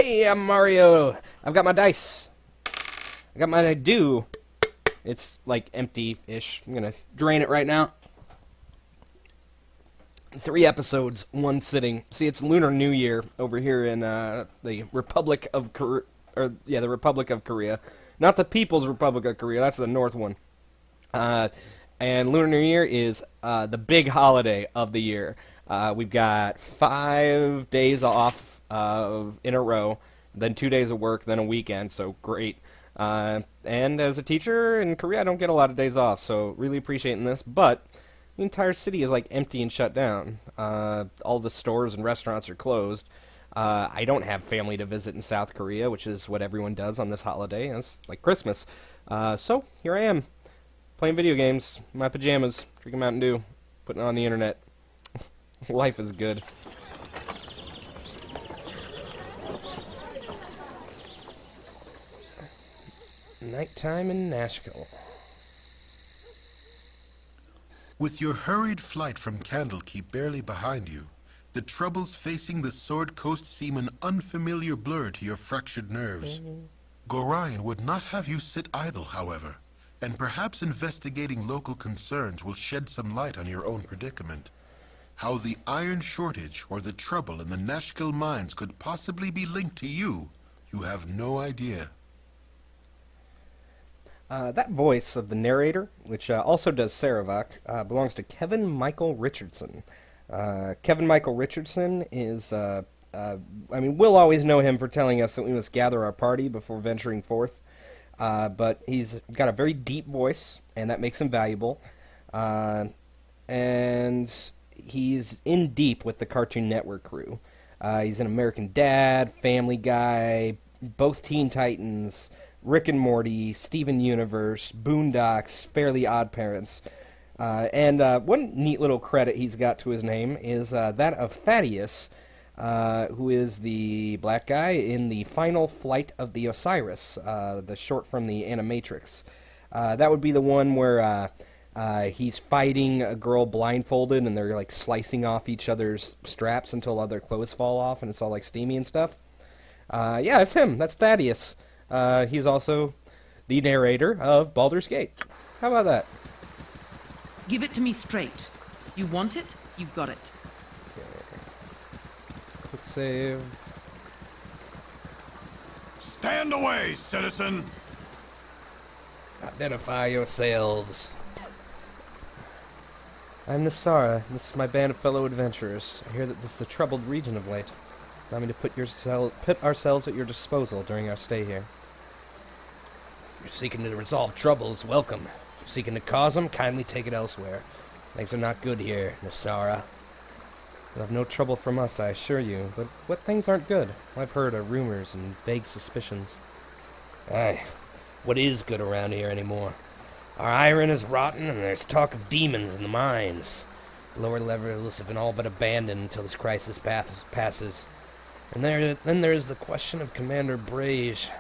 Hey, I'm Mario. I've got my dice. I got my dew. It's like empty-ish. I'm gonna drain it right now. 3 episodes, 1 sitting. See, it's Lunar New Year over here in the Republic of Korea. The Republic of Korea. Not the People's Republic of Korea. That's the North one. And Lunar New Year is the big holiday of the year. We've got 5 days off in a row, then 2 days of work, then a weekend, so great. And as a teacher in Korea, I don't get a lot of days off, so really appreciating this. But the entire city is like empty and shut down. All the stores and restaurants are closed. I don't have family to visit in South Korea, which is what everyone does on this holiday. It's like Christmas. So here I am, playing video games, in my pajamas, drinking Mountain Dew, putting it on the internet. Life is good. Nighttime in Nashkel. With your hurried flight from Candlekeep barely behind you, the troubles facing the Sword Coast seem an unfamiliar blur to your fractured nerves. Gorion would not have you sit idle, however, and perhaps investigating local concerns will shed some light on your own predicament. How the iron shortage or the trouble in the Nashkel mines could possibly be linked to you, you have no idea. That voice of the narrator, which also does Saravak, belongs to Kevin Michael Richardson. Kevin Michael Richardson is, we'll always know him for telling us that we must gather our party before venturing forth, but he's got a very deep voice, and that makes him valuable, and he's in deep with the Cartoon Network crew. He's an American Dad, Family Guy, both Teen Titans, Rick and Morty, Steven Universe, Boondocks, Fairly Odd Parents. And one neat little credit he's got to his name is that of Thaddeus, who is the black guy in the Final Flight of the Osiris, the short from the Animatrix. That would be the one where he's fighting a girl blindfolded and they're like slicing off each other's straps until all their clothes fall off and it's all like steamy and stuff. Yeah, it's him. That's Thaddeus. He's also the narrator of Baldur's Gate. How about that? Give it to me straight. You want it, you got it. Okay. Quick save. Stand away, citizen! Identify yourselves. I'm Nasara. This is my band of fellow adventurers. I hear that this is a troubled region of late. Allow me to put ourselves at your disposal during our stay here. If you're seeking to resolve troubles, welcome. If you're seeking to cause them, kindly take it elsewhere. Things are not good here, Nasara. You'll have no trouble from us, I assure you. But what things aren't good? I've heard are rumors and vague suspicions. Aye, what is good around here anymore? Our iron is rotten, and there's talk of demons in the mines. The lower levels have been all but abandoned until this crisis passes. And then there is the question of Commander Brage.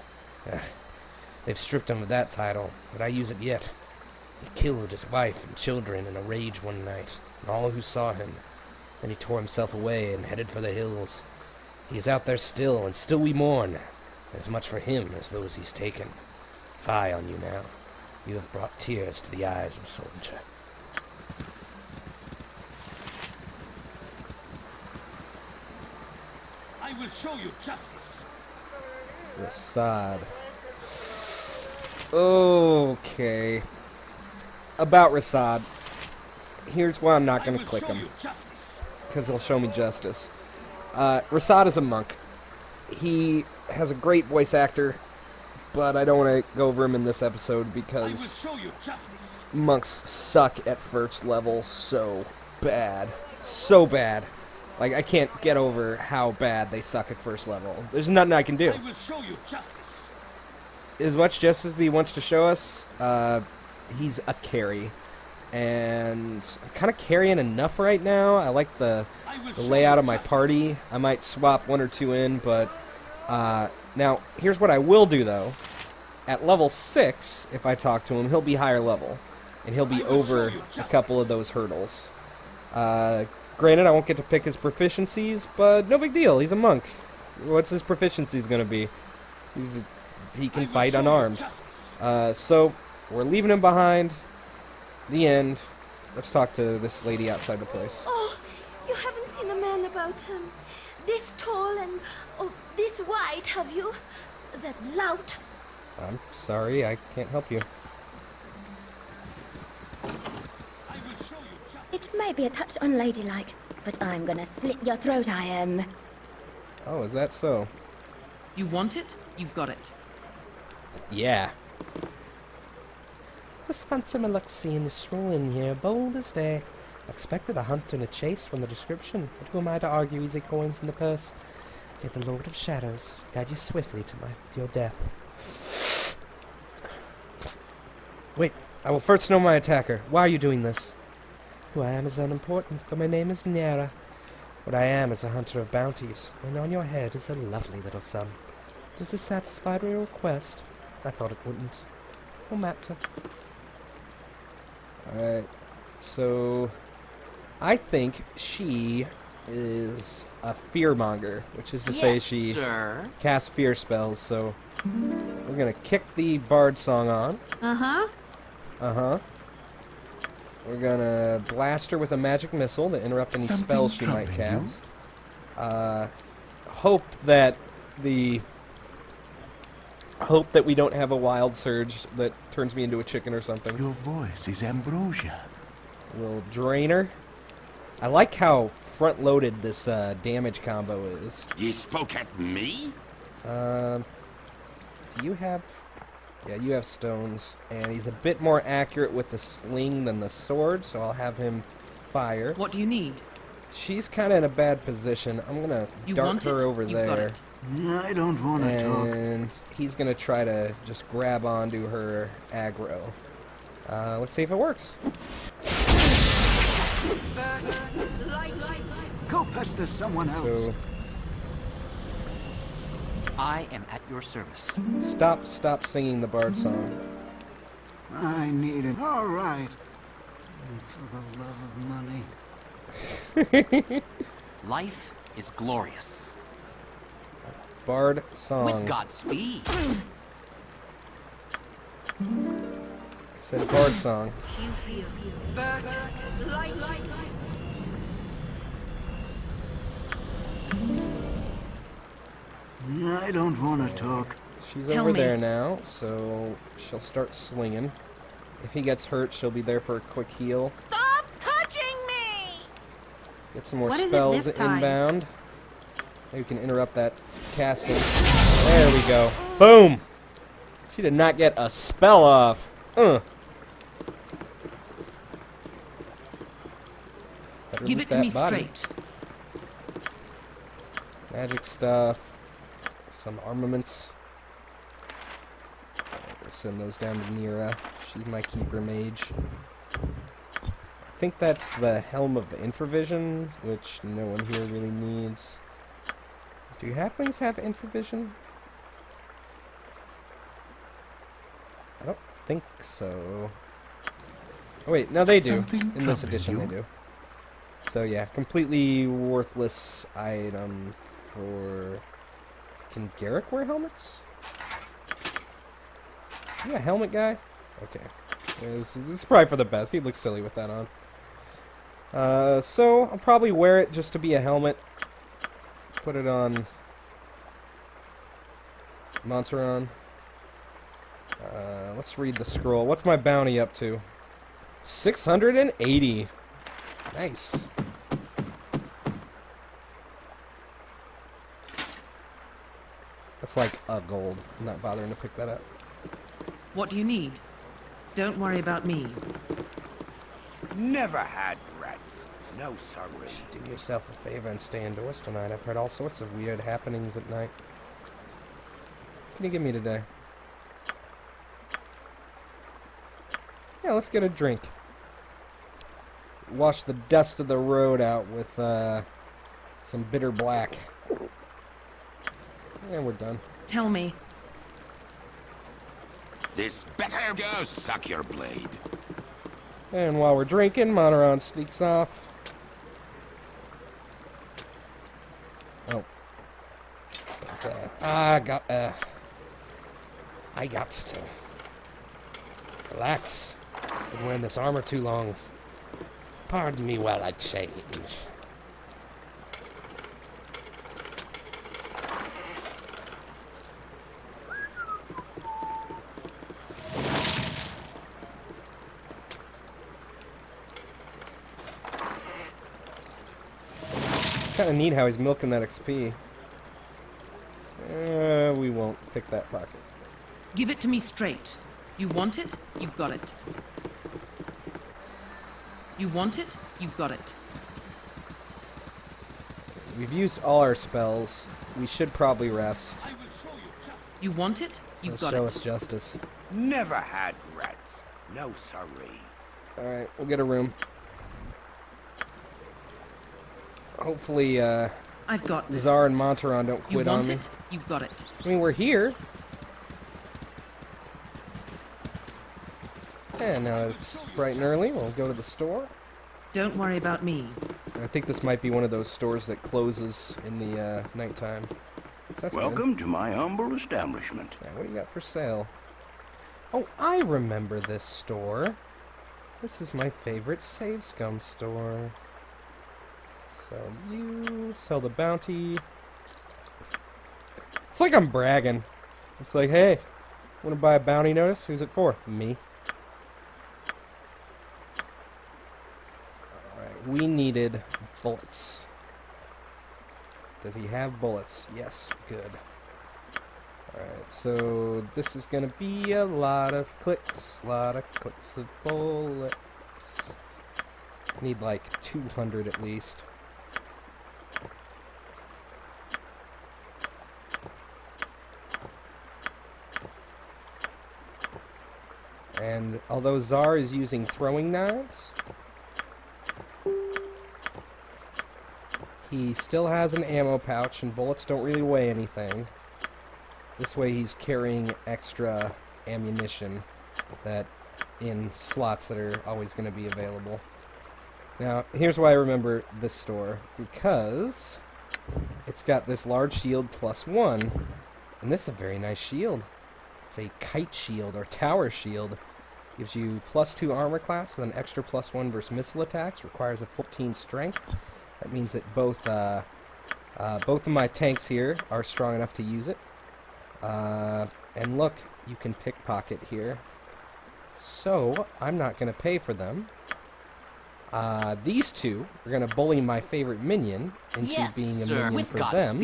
They've stripped him of that title, but I use it yet. He killed his wife and children in a rage one night, and all who saw him. Then he tore himself away and headed for the hills. He is out there still, and still we mourn, as much for him as those he's taken. Fie on you now. You have brought tears to the eyes of a soldier. I will show you justice. Rasad. Okay. About Rasad. Here's why I'm not going to click him. Because he'll show me justice. Rasad is a monk. He has a great voice actor, but I don't want to go over him in this episode because monks suck at first level so bad. So bad. Like, I can't get over how bad they suck at first level. There's nothing I can do. I will show you justice. As much justice as he wants to show us, he's a carry. And I'm kind of carrying enough right now. I like the layout of my party. I might swap 1 or 2 in, but now, here's what I will do, though. At level 6, if I talk to him, he'll be higher level. And he'll be over a couple of those hurdles. Granted, I won't get to pick his proficiencies, but no big deal. He's a monk. What's his proficiencies gonna be? He can fight show you unarmed. justice. So we're leaving him behind. The end. Let's talk to this lady outside the place. Oh, you haven't seen a man about this tall and this wide, have you? That lout. I'm sorry, I can't help you. I will show you justice. It may be a touch unladylike, but I'm gonna slit your throat, I am. Oh, is that so? You want it? You got it. Yeah. Just fancy my luck seeing you strolling here, bold as day. Expected a hunt and a chase from the description, but who am I to argue easy coins in the purse? May the Lord of Shadows guide you swiftly to your death. Wait, I will first know my attacker. Why are you doing this? Who I am is unimportant, but my name is Niara. What I am is a hunter of bounties, and on your head is a lovely little sum. Does this satisfy your request? I thought it wouldn't. No matter. Alright, so I think she is a fearmonger, which is to say she casts fear spells, so we're gonna kick the bard song on. Uh-huh. Uh-huh. We're gonna blast her with a magic missile to interrupt any Something spells she might troubling you? cast. Hope that we don't have a wild surge that turns me into a chicken or something. Your voice is ambrosia. We'll drain her. I like how front-loaded this damage combo is. Ye spoke at me? Do you have... Yeah, you have stones, and he's a bit more accurate with the sling than the sword, so I'll have him fire. What do you need? She's kind of in a bad position. I'm gonna You dart want her it? over You there, got it. I don't want to talk. and he's gonna try to just grab onto her aggro. Let's see if it works. Go pester someone else. So I am at your service. stop singing the bard song. I need it. All right. For the love of money. Life is glorious. Bard song. With Godspeed. I said bard song. I don't want to talk. She's Tell over me. there now, so she'll start slinging. If he gets hurt, she'll be there for a quick heal. Stop touching me! Get some more What is it spells this time? inbound. Maybe we can interrupt that casting. There we go. Boom! She did not get a spell off. Better Give loot it to that me body. straight. Magic stuff. Some armaments. We'll send those down to Nira. She's my keeper mage. I think that's the Helm of Infravision, which no one here really needs. Do halflings have Infravision? I don't think so. Oh wait, no they do. Something In this troubling edition you? they do. So yeah, completely worthless item for... Can Garrick wear helmets? You a helmet guy? Okay. Yeah, this is probably for the best. He looks silly with that on. So I'll probably wear it just to be a helmet. Put it on Monteron. Let's read the scroll. What's my bounty up to? 680. Nice. That's like a gold. I'm not bothering to pick that up. What do you need? Don't worry about me. Never had rats. No sorry. Do yourself a favor and stay indoors tonight. I've heard all sorts of weird happenings at night. What can you give me today? Yeah, let's get a drink. Wash the dust of the road out with some bitter black. And we're done. Tell me. This better go suck your blade. And while we're drinking, Monteron sneaks off. Oh. I got to relax. Been wearing this armor too long. Pardon me while I change. It's kind of neat how he's milking that XP. We won't pick that pocket. Give it to me straight. You want it? You got it. You want it? You got it. We've used all our spells. We should probably rest. You want it? You Let's got show it. us justice. Never had rats. No sorry. Alright, we'll get a room. Hopefully, I've got this. Czar and Montaron don't You quit on want me. it? You got it. I mean, we're here. And now it's bright and early. We'll go to the store. Don't worry about me. I think this might be one of those stores that closes in the nighttime. So that's good. Welcome to my humble establishment. Yeah, what do you got for sale? Oh, I remember this store. This is my favorite Save Scum store. Sell you, sell the bounty. It's like I'm bragging. It's like, hey, want to buy a bounty notice? Who's it for? Me. Alright, we needed bullets. Does he have bullets? Yes, good. Alright, so this is gonna be a lot of clicks of bullets. Need like 200 at least. And although Czar is using throwing knives, he still has an ammo pouch, and bullets don't really weigh anything. This way he's carrying extra ammunition that in slots that are always going to be available. Now, here's why I remember this store. Because it's got this large shield +1, and this is a very nice shield. It's a kite shield, or tower shield. Gives you +2 armor class with an extra +1 versus missile attacks. Requires a 14 strength. That means that both of my tanks here are strong enough to use it. And look, you can pickpocket here. So, I'm not going to pay for them. These two are going to bully my favorite minion into being a minion for them.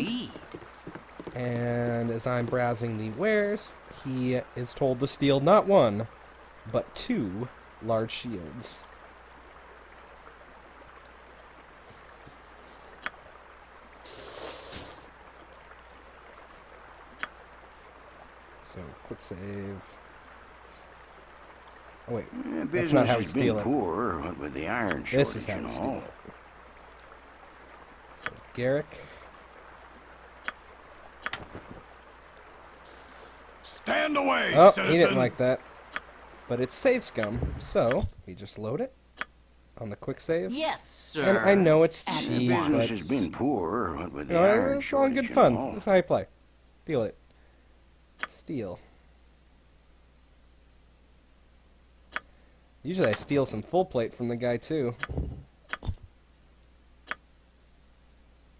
And as I'm browsing the wares, he is told to steal not 1, but 2 large shields. So, quick save. Oh wait, that's not how we steal it. Poor, what with the iron This is how shortage we and steal all. it. So, Garrick. Stand away, Oh, citizen. he didn't like that. But it's Save Scum, so we just load it on the quick save. Yes, sir. And I know it's At cheap, once. but Business has been poor, what with the no, iron it's all in good shortage fun. and all. That's how I play. Steal it. Steal. Usually I steal some full plate from the guy too.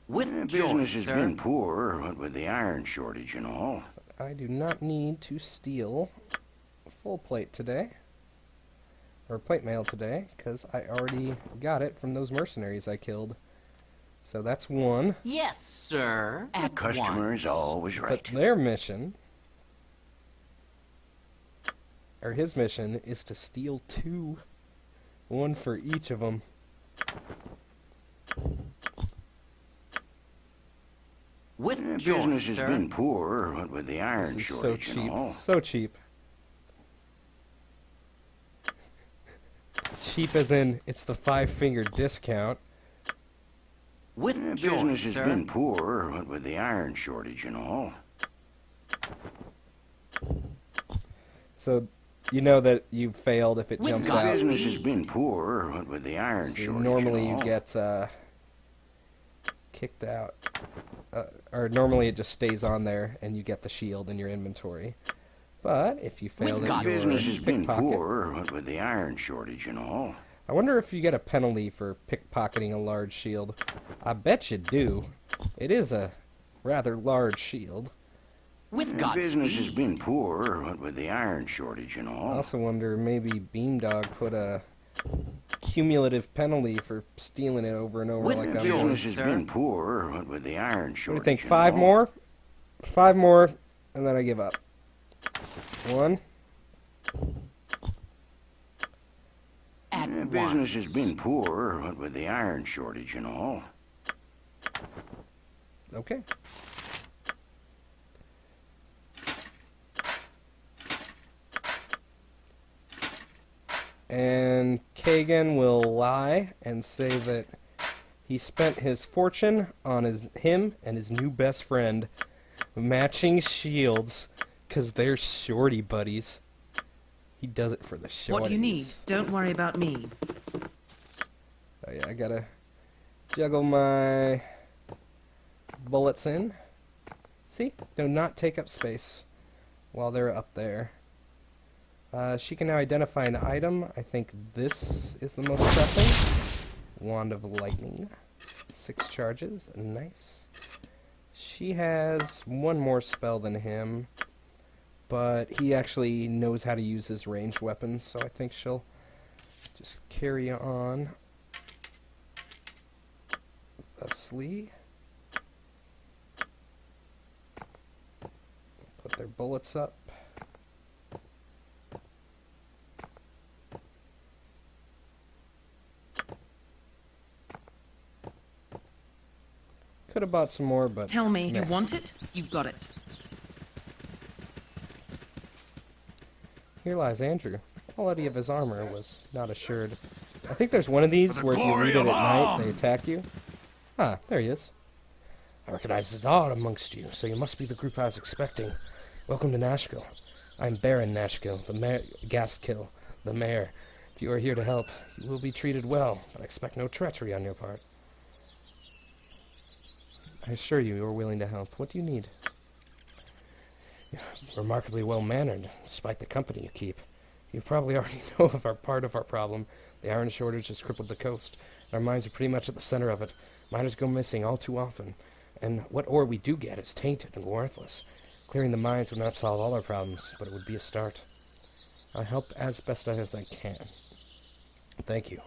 With joy, Business has sir. been poor, what with the iron shortage and all. I do not need to steal full plate today. Or plate mail today, because I already got it from those mercenaries I killed. So that's 1. Yes, sir. The At customer once. is always right. But their mission, or his mission, is to steal 2. 1 for each of them. With joy, Business has sir. been poor, what with the iron This is so shortage cheap. and all. So cheap. Cheap as in, it's the 5-finger discount. With joy, Business has sir. been poor, what with the iron shortage and all. So, you know that you've failed if it With jumps God. out. Business has been poor, what with the iron So shortage normally and you all. get kicked out. or normally it just stays on there and you get the shield in your inventory. But if you fail With at God, your Business has been pickpocket, poor, what with the iron shortage and all. I wonder if you get a penalty for pickpocketing a large shield. I bet you do. It is a rather large shield. With Business has Godspeed. been poor, what with the iron shortage and I all. also wonder maybe Beamdog put a cumulative penalty for stealing it over and over With like I'm joy. doing. Business has sir. been poor, what with the iron What do you shortage think? and 5 all. more? 5 more, and then I give up. 1. At Business has once. been poor, what with the iron shortage and all. Okay. And Kagan will lie and say that he spent his fortune on him and his new best friend matching shields because they're shorty buddies. He does it for the shorties. What do you need? Don't worry about me. Oh yeah, I gotta juggle my bullets in. See? Do not take up space while they're up there. She can now identify an item. I think this is the most pressing. Wand of Lightning. 6 charges. Nice. She has 1 more spell than him, but he actually knows how to use his ranged weapons, so I think she'll just carry on thusly. Put their bullets up. Could have bought some more, but Tell me, you meh. want it? You got it. Here lies Andrew. The quality of his armor was not assured. I think there's one of these For the where if you glory read it at of night, Am! they attack you. Ah, there he is. I recognize the Zard amongst you, so you must be the group I was expecting. Welcome to Nashkel. I'm Baron Nashkel, the mayor, Gaskill, the mayor. If you are here to help, you will be treated well, but I expect no treachery on your part. I assure you, you are willing to help. What do you need? You're remarkably well-mannered, despite the company you keep. You probably already know of our part of our problem. The iron shortage has crippled the coast. Our mines are pretty much at the center of it. Miners go missing all too often, and what ore we do get is tainted and worthless. Clearing the mines would not solve all our problems, but it would be a start. I'll help as best as I can. Thank you.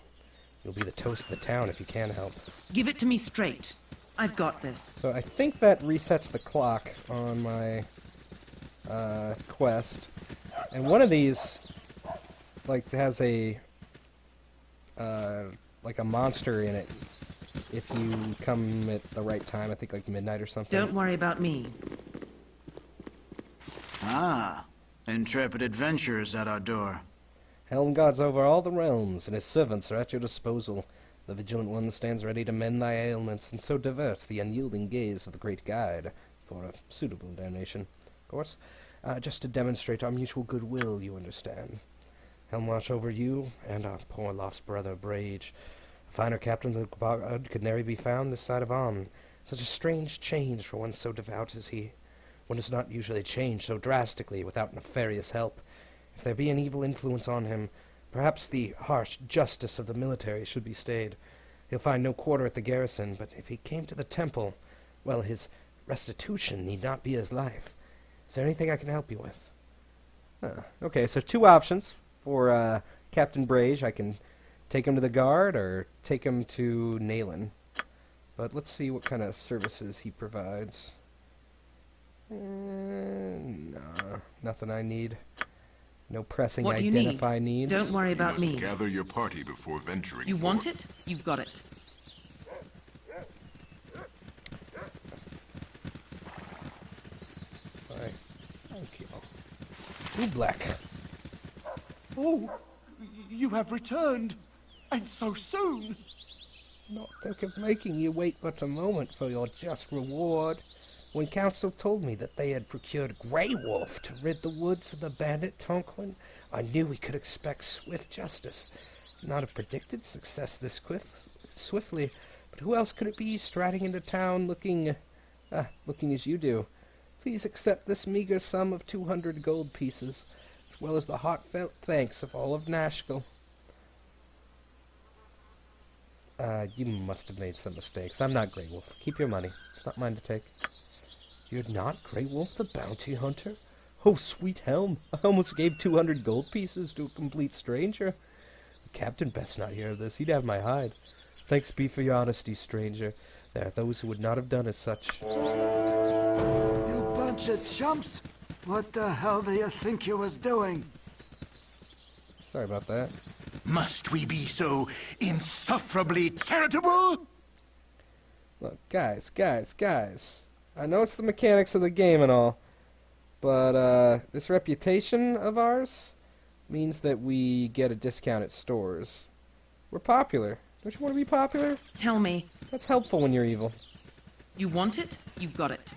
You'll be the toast of the town if you can help. Give it to me straight. I've got this. So I think that resets the clock on my quest. And one of these, like, has a like a monster in it if you come at the right time. I think like midnight or something. Don't worry about me. Ah, intrepid adventurers at our door. Helm guards over all the realms, and his servants are at your disposal. The vigilant one stands ready to mend thy ailments, and so divert the unyielding gaze of the great guide for a suitable donation, of course. Just to demonstrate our mutual goodwill, you understand. Helm watch over you and our poor lost brother Brage. A finer captain than Baldur could ne'er be found this side of Amn. Such a strange change for one so devout as he. One does not usually change so drastically without nefarious help. If there be an evil influence on him, perhaps the harsh justice of the military should be stayed. He'll find no quarter at the garrison, but if he came to the temple, well, his restitution need not be his life. Is there anything I can help you with? Okay, so 2 options for Captain Brage. I can take him to the guard or take him to Nayland. But let's see what kind of services he provides. No, nothing I need. No pressing What do you need? identify needs. Don't worry about you must me. gather your party before venturing You want forth. it? You got it. Why, thank you. Ooh, Black. Oh, you have returned, and so soon. Not think of making you wait but a moment for your just reward. When council told me that they had procured Grey Wolf to rid the woods of the bandit Tonquin, I knew we could expect swift justice. Not have predicted success this swiftly, but who else could it be striding into town looking Ah, looking as you do. Please accept this meager sum of 200 gold pieces, as well as the heartfelt thanks of all of Nashkel. You must have made some mistakes. I'm not Grey Wolf. Keep your money. It's not mine to take. You're not Grey Wolf the bounty hunter? Oh, sweet helm. I almost gave 200 gold pieces to a complete stranger. The captain best not hear of this. He'd have my hide. Thanks be for your honesty, stranger. There are those who would not have done as such. You bunch of chumps! What the hell do you think you was doing? Sorry about that. Must we be so insufferably charitable? Look, guys. I know it's the mechanics of the game and all, but this reputation of ours means that we get a discount at stores. We're popular. Don't you want to be popular? Tell me. That's helpful when you're evil. You want it? You got it.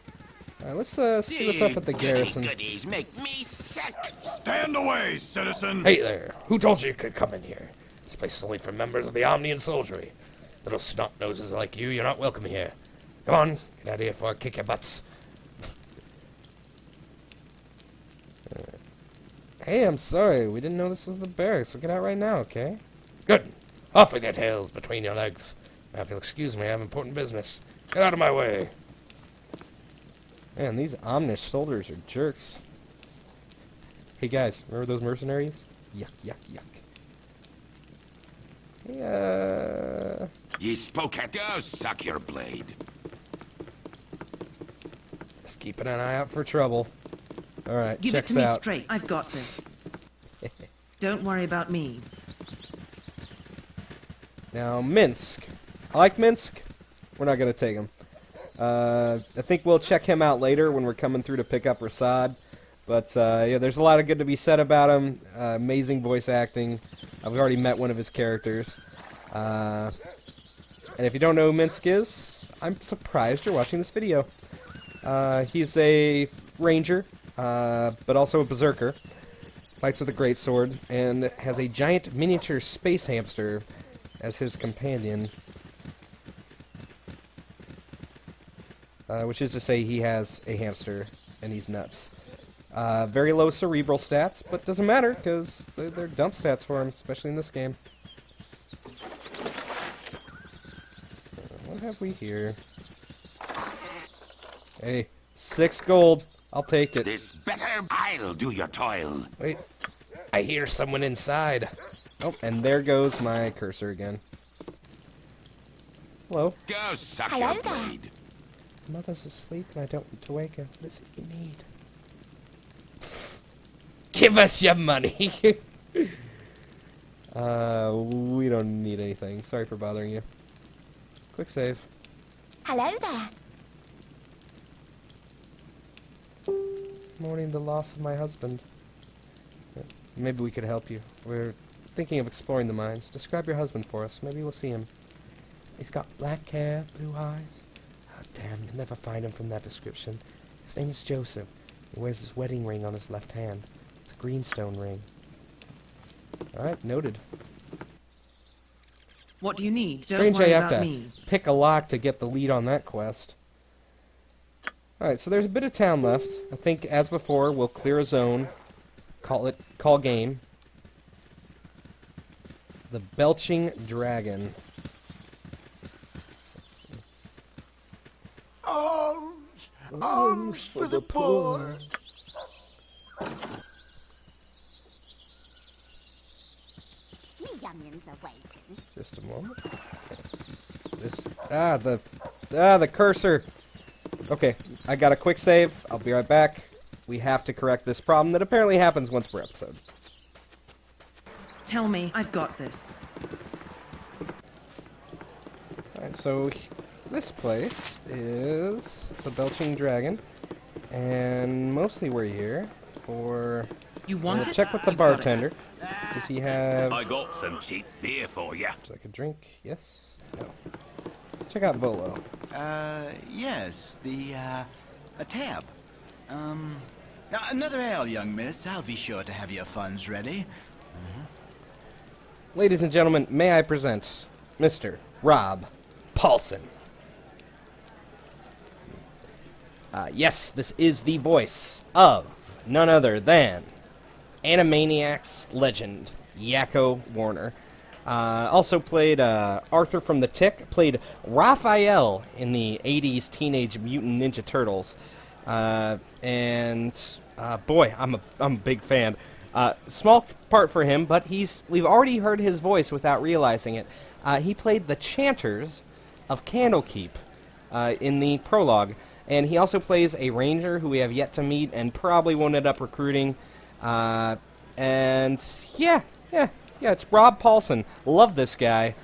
Alright, let's see what's up at the garrison. Goodies make me sick. Stand away, citizen! Hey there, who told you could come in here? This place is only for members of the Omnian soldiery. Little snot-noses like you're not welcome here. Come on, get out of here before I kick your butts. Hey, I'm sorry. We didn't know this was the barracks. We'll get out right now, okay? Good. Off with your tails between your legs. Now, if you'll excuse me, I have important business. Get out of my way. Man, these Omnish soldiers are jerks. Hey guys, remember those mercenaries? Yuck. Hey, Ye spoke at us, suck your blade. just keeping an eye out for trouble. Alright, Give it checks to me out. straight. I've got this. Don't worry about me. Now, Minsk. I like Minsk. We're not going to take him. I think we'll check him out later when we're coming through to pick up Rasad. But, yeah, there's a lot of good to be said about him. Amazing voice acting. I've already met one of his characters. And if you don't know who Minsk is, I'm surprised you're watching this video. He's a ranger, but also a berserker. Fights with a greatsword, and has a giant miniature space hamster as his companion. Which is to say he has a hamster, and he's nuts. Very low cerebral stats, but doesn't matter, because they're dump stats for him, especially in this game. What have we here? Hey, 6 gold. I'll take it. This better, I'll do your toil. Wait, I hear someone inside. Oh, and there goes my cursor again. Hello. Go suck Hello your there. blade. Mother's asleep and I don't want to wake her. What is it you need? Give us your money. We don't need anything. Sorry for bothering you. Quick save. Hello there. Mourning the loss of my husband. Maybe we could help you. We're thinking of exploring the mines. Describe your husband for us. Maybe we'll see him. He's got black hair, blue eyes. Oh, damn, you'll never find him from that description. His name is Joseph. He wears his wedding ring on his left hand. It's a greenstone ring. Alright, noted. What do you need? Strange Don't worry I have about to me. pick a lock to get the lead on that quest. Alright, so there's a bit of town left. I think, as before, we'll clear a zone. Call game. The Belching Dragon. Alms for the poor. Me youngins are waiting. Just a moment. Okay. The cursor. Okay, I got a quick save. I'll be right back. We have to correct this problem that apparently happens once per episode. Tell me. I've got this. Alright, so this place is the Belching Dragon. And mostly we're here for... You want it? check with the You've got it. bartender. Does he have... I got some cheap beer for you. Would you like a drink? Yes? No. Let's check out Volo. Yes, a tab. Another ale, young miss. I'll be sure to have your funds ready. Ladies and gentlemen, may I present Mr. Rob Paulson. Yes, this is the voice of none other than Animaniacs legend, Yakko Warner. Also played Arthur from The Tick, played Raphael in the 80s Teenage Mutant Ninja Turtles. Boy, I'm a big fan. Small part for him, but we've already heard his voice without realizing it. He played the Chanters of Candlekeep in the prologue, and he also plays a ranger who we have yet to meet and probably won't end up recruiting. It's Rob Paulson. Love this guy.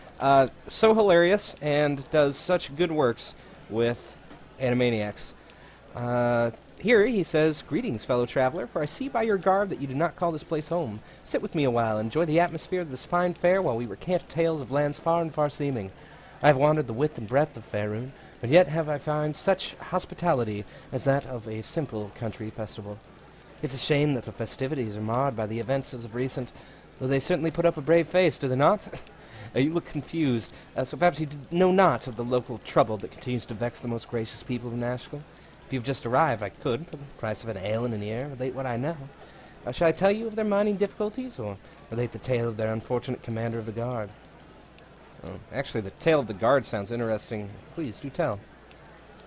So hilarious and does such good works with Animaniacs. Here he says, "Greetings, fellow traveler, for I see by your garb that you do not call this place home. Sit with me a while, enjoy the atmosphere of this fine fair while we recant tales of lands far and far-seeming. I have wandered the width and breadth of Faerun, but yet have I found such hospitality as that of a simple country festival. It's a shame that the festivities are marred by the events as of recent, though they certainly put up a brave face, do they not? You look confused, so perhaps you know not of the local trouble that continues to vex the most gracious people of Nashkel. If you've just arrived, I could, for the price of an ale and an ear, relate what I know. Shall I tell you of their mining difficulties, or relate the tale of their unfortunate commander of the guard?" Oh, actually, the tale of the guard sounds interesting. Please, do tell.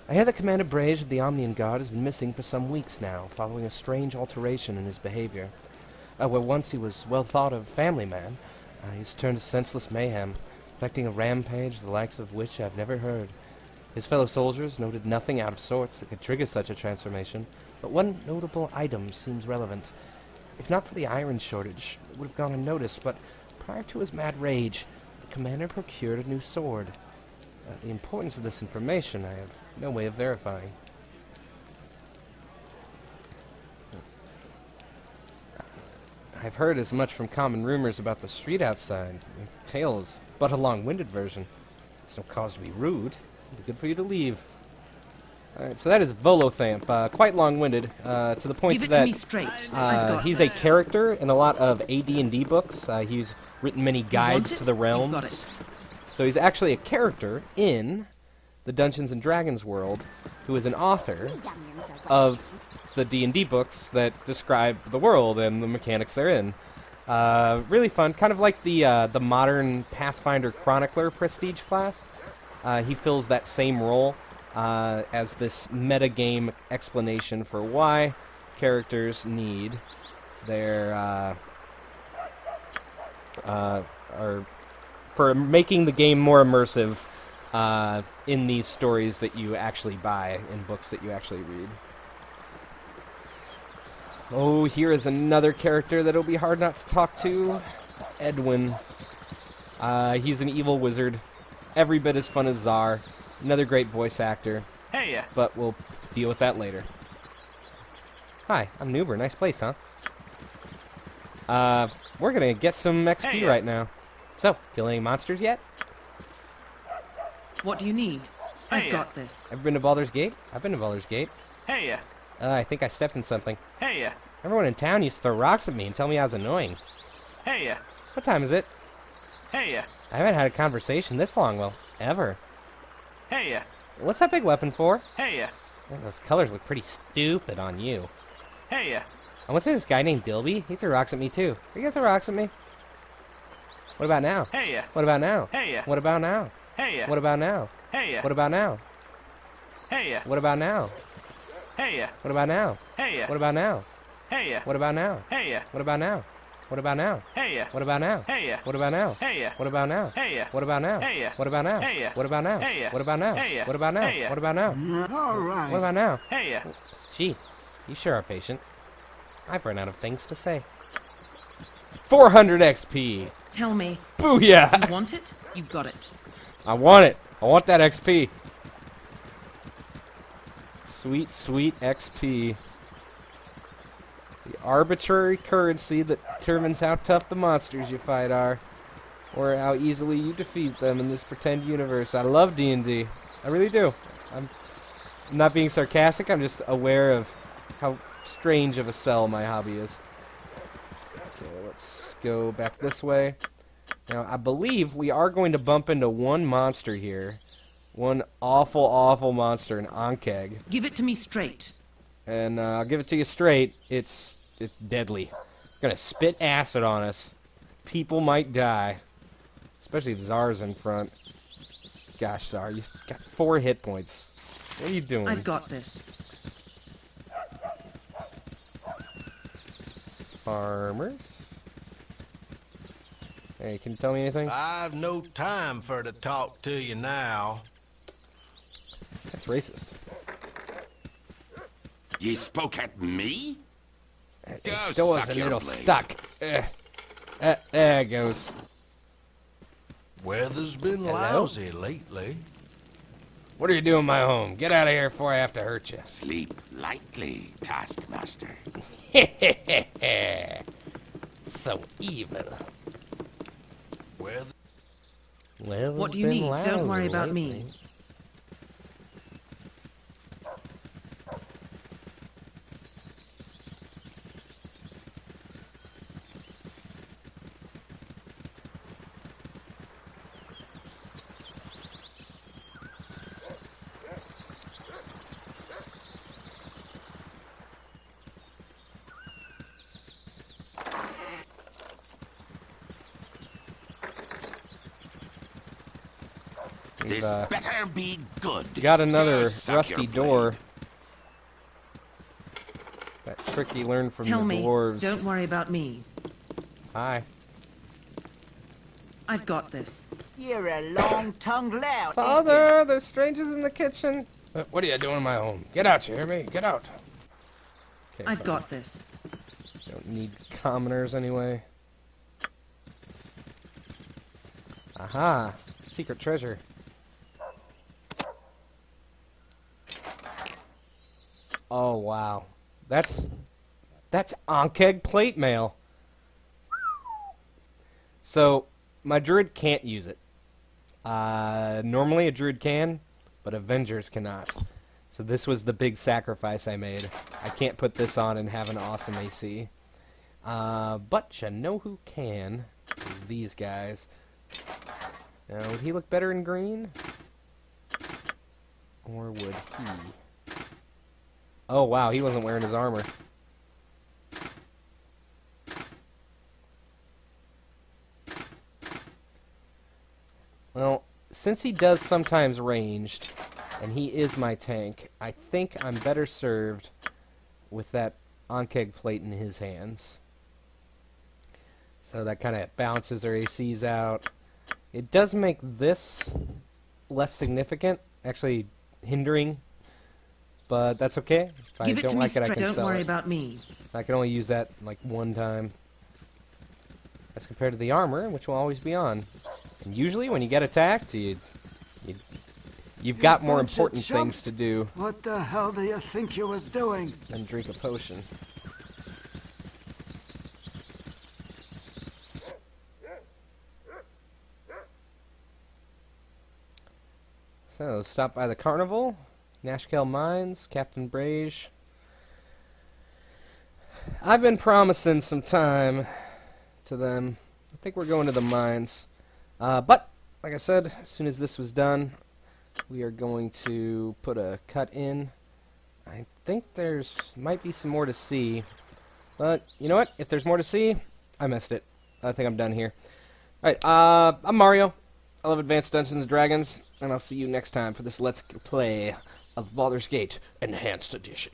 "I hear that Commander Brage of the Omnian Guard has been missing for some weeks now, following a strange alteration in his behavior. Where once he was well thought of family man, he's turned to senseless mayhem, effecting a rampage the likes of which I've never heard. His fellow soldiers noted nothing out of sorts that could trigger such a transformation, but one notable item seems relevant. If not for the iron shortage, it would have gone unnoticed, but prior to his mad rage, the commander procured a new sword. The importance of this information I have no way of verifying." "I've heard as much from common rumors about the street outside. Your tale is but a long-winded version. There's no cause to be rude. It'd be good for you to leave." Alright, so that is Volothamp. Quite long-winded, to the point Give it that to me straight. I've got he's this. a character in a lot of AD&D books. He's written many guides it? to the You've realms. got it. So he's actually a character in the Dungeons & Dragons world who is an author of the D&D books that describe the world and the mechanics therein. Really fun, kind of like the modern Pathfinder Chronicler prestige class. He fills that same role as this metagame explanation for why characters need their or for making the game more immersive in these stories that you actually buy, in books that you actually read. Oh, here is another character that'll be hard not to talk to. Edwin. He's an evil wizard. Every bit as fun as Czar. Another great voice actor. Hey, But we'll deal with that later. Hi, I'm Nuber. Nice place, huh? We're gonna get some XP right now. So, kill any monsters yet? What do you need? I've got this. Ever been to Baldur's Gate? I've been to Baldur's Gate. hey, I think I stepped in something. hey, Everyone in town used to throw rocks at me and tell me I was annoying. hey, What time is it? hey, I haven't had a conversation this long, well, ever. hey, What's that big weapon for? hey, Oh, those colors look pretty stupid on you. hey, And what's this guy named Dilby? He threw rocks at me too. Are you gonna throw rocks at me? What about now? hey, What about now? hey, What about now? hey, What about now? hey, What about now? hey, What about now? hey, What about now? hey, What about now? hey, What about now? hey, What about now? What about now? hey, What about now? hey, What about now? hey, What about now? hey, What about now? Hey. What about now? Hey. What about now? Hey. What about now? Hey. What about now? Hey. What about now? All right. What about now? hey, Gee, you sure are patient. I've run out of things to say. 400 XP! Tell me. Booyah! You want it? You got it. I want it! I want that XP! Sweet, sweet XP. The arbitrary currency that determines how tough the monsters you fight are, or how easily you defeat them in this pretend universe. I love D&D. I really do. I'm not being sarcastic, I'm just aware of how strange of a sell my hobby is. Okay, let's go back this way. Now, I believe we are going to bump into one monster here One awful, awful monster, an Ankheg. Give it to me straight. And I'll give it to you straight. It's deadly. It's gonna spit acid on us. People might die. Especially if Zar's in front. Gosh, Zar, you got 4 hit points. What are you doing? I've got this. Farmers? Hey, can you tell me anything? I've no time for to talk to you now. That's racist. Ye spoke at me? It doors a little stuck. There it goes. Weather's been lousy lately. What are you doing in my home? Get out of here before I have to hurt you. Sleep lightly, Taskmaster. So evil. What do you need? Don't worry about me. This better be good. Got another Suck rusty your door. That trick you learned from Tell the me. dwarves. Don't worry about me. Hi. I've got this. You're a long-tongued lout. Father, there's strangers in the kitchen. What are you doing in my home? Get out, you hear me? Get out. Okay, I've fine. got this. Don't need commoners anyway. Aha! Secret treasure. Oh wow, that's Ankheg plate mail. So my druid can't use it. Normally a druid can, but Avengers cannot. So this was the big sacrifice I made. I can't put this on and have an awesome AC. But you know who can? Is these guys. Now, would he look better in green? Or would he? Oh wow, he wasn't wearing his armor. Well, since he does sometimes ranged, and he is my tank, I think I'm better served with that Ankheg plate in his hands. So that kind of balances their ACs out. It does make this less significant, actually hindering, but that's okay. If I don't like it, I can Don't sell worry it. about me. I can only use that like one time, as compared to the armor, which will always be on. And usually, when you get attacked, you've got more important things to do What the hell do you think you was doing? than drink a potion. So, stop by the carnival, Nashkel Mines, Captain Brage. I've been promising some time to them. I think we're going to the mines. But, like I said, as soon as this was done, we are going to put a cut in. I think there's might be some more to see. But, you know what? If there's more to see, I missed it. I think I'm done here. Alright, I'm Mario. I love Advanced Dungeons & Dragons, and I'll see you next time for this Let's Play of Baldur's Gate Enhanced Edition.